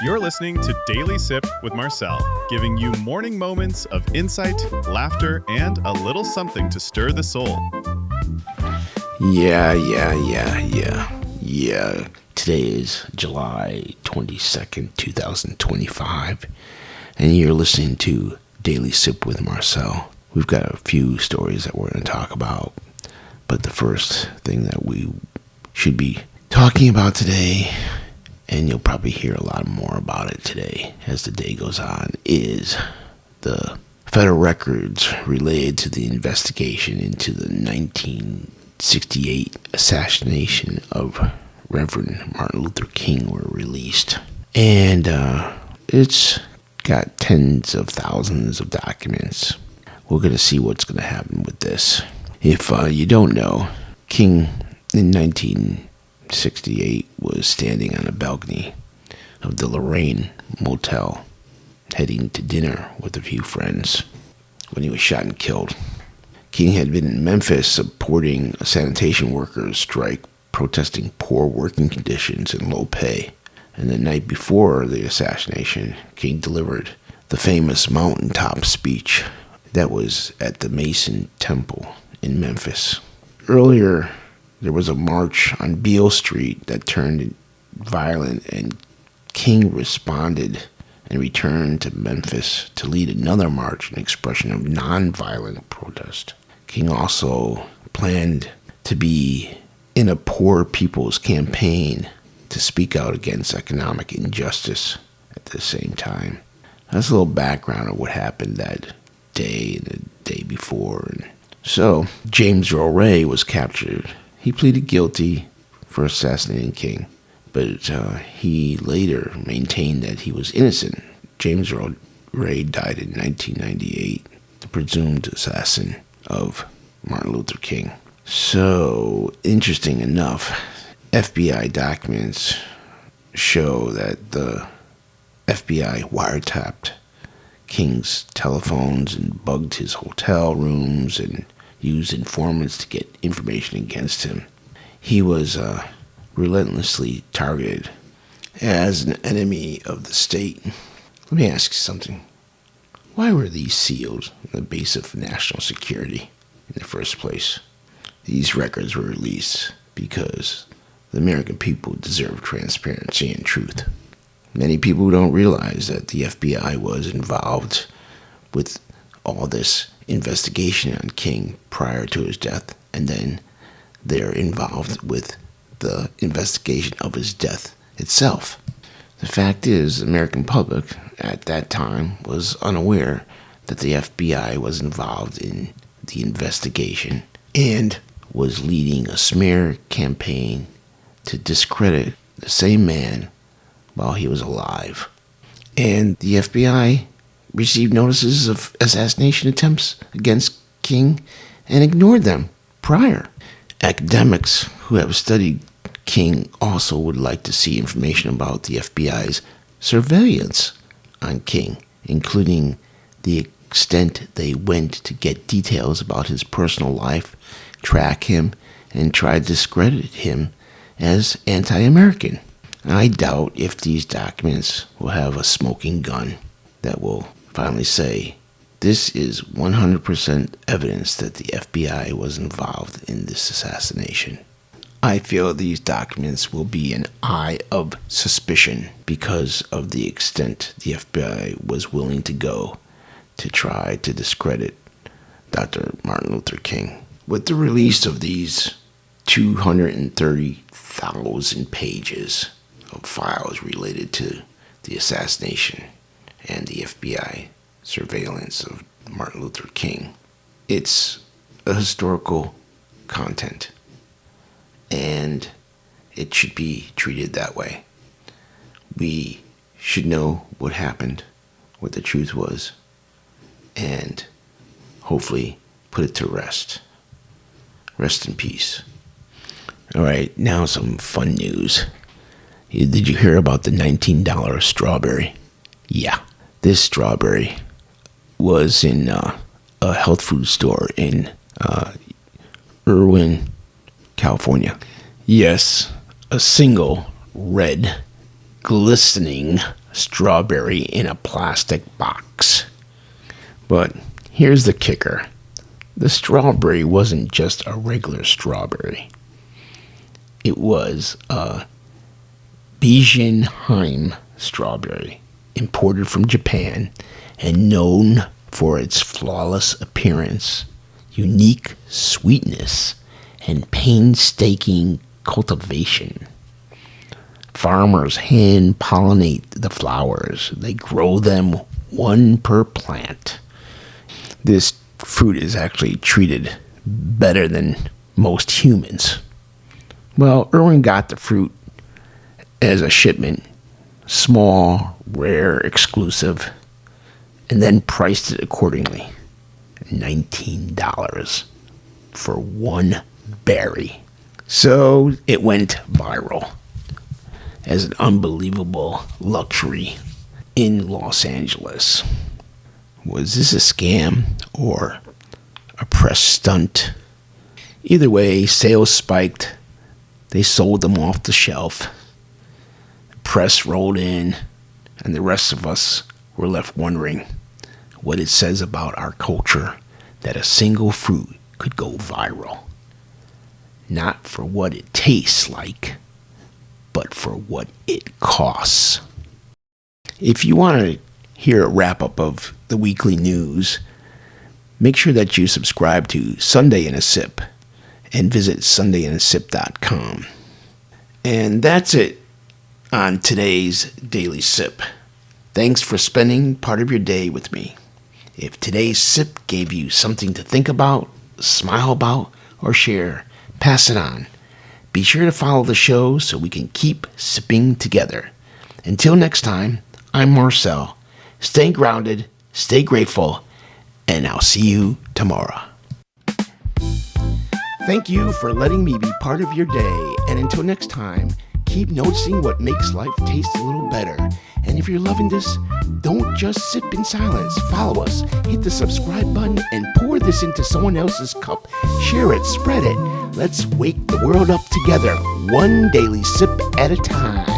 You're listening to Daily Sip with Marcel, giving you morning moments of insight, laughter, and a little something to stir the soul. Yeah. Today is July 22nd, 2025, and you're listening to Daily Sip with Marcel. We've got a few stories that we're going to talk about, but the first thing that we should be talking about today, and you'll probably hear a lot more about it today as the day goes on, is the federal records related to the investigation into the 1968 assassination of Reverend Martin Luther King were released. And it's got tens of thousands of documents. We're going to see what's going to happen with this. If you don't know, King in 1968 was standing on a balcony of the Lorraine Motel, heading to dinner with a few friends, when he was shot and killed. King had been in Memphis supporting a sanitation workers' strike, protesting poor working conditions and low pay. And the night before the assassination, King delivered the famous mountaintop speech that was at the Mason Temple in Memphis. Earlier, there was a march on Beale Street that turned violent, and King responded and returned to Memphis to lead another march, an expression of nonviolent protest. King also planned to be in a poor people's campaign to speak out against economic injustice at the same time. That's a little background of what happened that day and the day before. So, James Earl Ray was captured. He pleaded guilty for assassinating King, but he later maintained that he was innocent. James Earl Ray died in 1998, the presumed assassin of Martin Luther King. So, interesting enough, FBI documents show that the FBI wiretapped King's telephones and bugged his hotel rooms and used informants to get information against him. He was relentlessly targeted as an enemy of the state. Let me ask you something. Why were these sealed on the base of national security in the first place? These records were released because the American people deserve transparency and truth. Many people don't realize that the FBI was involved with all this investigation on King prior to his death, and then they're involved with the investigation of his death itself. The fact is, the American public at that time was unaware that the FBI was involved in the investigation and was leading a smear campaign to discredit the same man while he was alive. And the FBI received notices of assassination attempts against King and ignored them prior. Academics who have studied King also would like to see information about the FBI's surveillance on King, including the extent they went to get details about his personal life, track him, and try to discredit him as anti-American. I doubt if these documents will have a smoking gun that will finally say, this is 100% evidence that the FBI was involved in this assassination. I feel these documents will be an eye of suspicion because of the extent the FBI was willing to go to try to discredit Dr. Martin Luther King. With the release of these 230,000 pages of files related to the assassination and the FBI surveillance of Martin Luther King, it's a historical content, and it should be treated that way. We should know what happened, what the truth was, and hopefully put it to rest. Rest in peace. All right, now some fun news. Did you hear about the $19 strawberry? Yeah, this strawberry was in a health food store in Irwin, California. Yes, a single red, glistening strawberry in a plastic box. But here's the kicker. The strawberry wasn't just a regular strawberry. It was a Bijenheim strawberry, imported from Japan and known for its flawless appearance, unique sweetness, and painstaking cultivation. Farmers hand pollinate the flowers. They grow them one per plant. This fruit is actually treated better than most humans. Well, Irwin got the fruit as a shipment, small, rare, exclusive, and then priced it accordingly. $19 for one berry. So it went viral as an unbelievable luxury in Los Angeles. Was this a scam or a press stunt? Either way, sales spiked. They sold them off the shelf. The press rolled in, and the rest of us were left wondering what it says about our culture that a single fruit could go viral. Not for what it tastes like, but for what it costs. If you want to hear a wrap-up of the weekly news, make sure that you subscribe to Sunday in a Sip and visit sundayinasip.com. And that's it on today's Daily Sip. Thanks for spending part of your day with me. If today's sip gave you something to think about, smile about, or share, pass it on. Be sure to follow the show so we can keep sipping together. Until next time, I'm Marcel. Stay grounded, stay grateful, and I'll see you tomorrow. Thank you for letting me be part of your day, and until next time, keep noticing what makes life taste a little better. And if you're loving this, don't just sip in silence. Follow us, hit the subscribe button, and pour this into someone else's cup. Share it, spread it. Let's wake the world up together, one daily sip at a time.